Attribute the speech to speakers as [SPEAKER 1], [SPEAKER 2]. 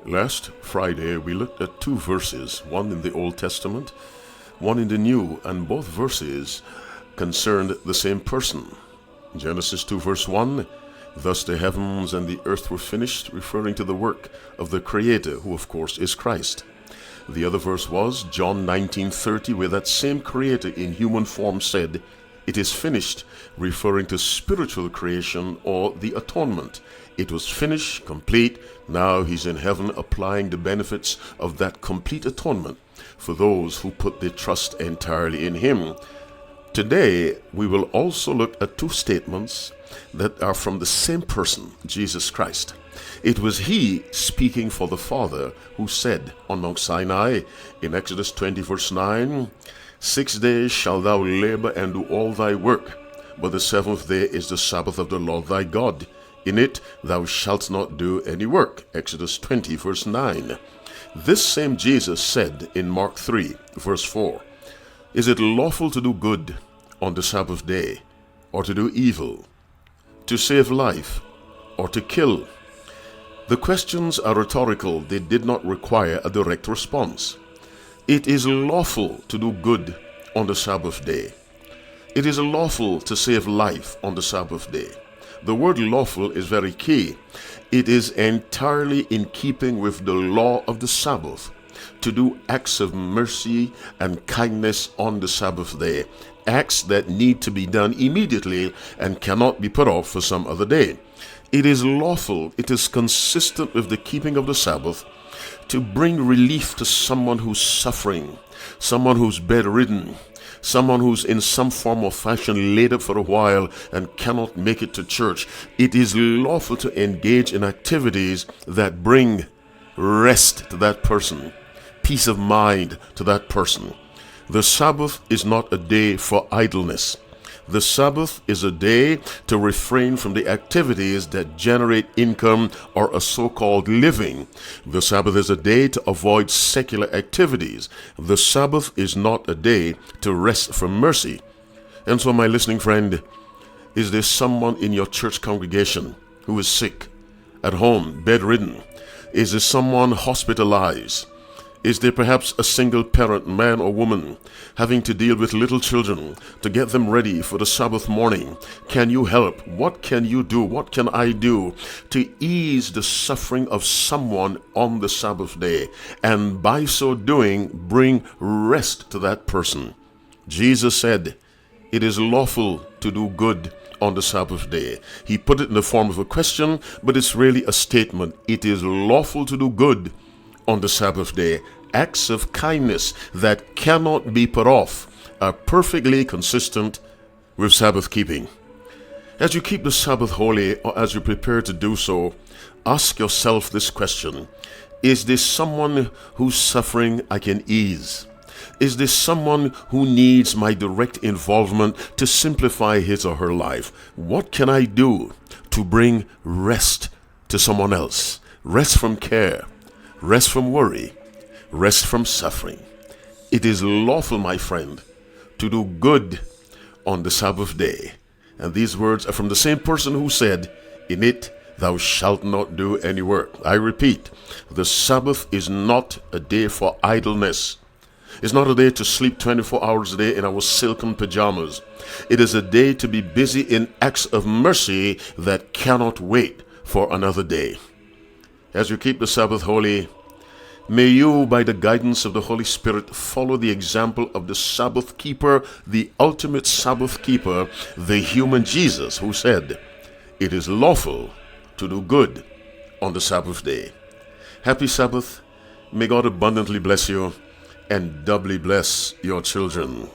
[SPEAKER 1] Last Friday, we looked at two verses, one in the Old Testament, one in the New, and both verses concerned the same person. Genesis 2 verse 1, thus the heavens and the earth were finished, referring to the work of the Creator, who of course is Christ. The other verse was John 19:30, where that same Creator in human form said, it is finished, referring to spiritual creation or the atonement. It was finished, complete. Now he's in heaven applying the benefits of that complete atonement for those who put their trust entirely in him. Today, we will also look at two statements that are from the same person, Jesus Christ. It was he speaking for the Father who said on Mount Sinai in Exodus 20 verse 9, 6 days shalt thou labor and do all thy work, but the seventh day is the Sabbath of the Lord thy God. In it thou shalt not do any work. Exodus 20 verse 9. This same Jesus said in Mark 3 verse 4, is it lawful to do good on the Sabbath day, or to do evil, to save life, or to kill? The questions are rhetorical. They did not require a direct response. It is lawful to do good on the Sabbath day. It is lawful to save life on the Sabbath day. The word lawful is very key. It is entirely in keeping with the law of the Sabbath to do acts of mercy and kindness on the Sabbath day, acts that need to be done immediately and cannot be put off for some other day. It is lawful, it is consistent with the keeping of the Sabbath to bring relief to someone who's suffering, someone who's bedridden, someone who's in some form or fashion laid up for a while and cannot make it to church. It is lawful to engage in activities that bring rest to that person, peace of mind to that person. The Sabbath is not a day for idleness. The Sabbath is a day to refrain from the activities that generate income or a so-called living. The Sabbath is a day to avoid secular activities. The Sabbath is not a day to rest from mercy. And so, my listening friend, is there someone in your church congregation who is sick, at home, bedridden? Is there someone hospitalized? Is there perhaps a single parent, man or woman, having to deal with little children to get them ready for the Sabbath morning? Can you help? What can you do? What can I do to ease the suffering of someone on the Sabbath day, and by so doing bring rest to that person? Jesus said, it is lawful to do good on the Sabbath day. He put it in the form of a question, but it's really a statement. It is lawful to do good on the Sabbath day. Acts of kindness that cannot be put off are perfectly consistent with Sabbath keeping. As you keep the Sabbath holy, or as you prepare to do so, ask yourself this question: is there someone whose suffering I can ease? Is there someone who needs my direct involvement to simplify his or her life? What can I do to bring rest to someone else? Rest from care, rest from worry, rest from suffering. It is lawful, my friend, to do good on the Sabbath day. And these words are from the same person who said, in it thou shalt not do any work. I repeat, the Sabbath is not a day for idleness. It's not a day to sleep 24 hours a day in our silken pajamas. It is a day to be busy in acts of mercy that cannot wait for another day. As you keep the Sabbath holy, may you, by the guidance of the Holy Spirit, follow the example of the Sabbath keeper, the ultimate Sabbath keeper, the human Jesus, who said, it is lawful to do good on the Sabbath day. Happy Sabbath. May God abundantly bless you and doubly bless your children.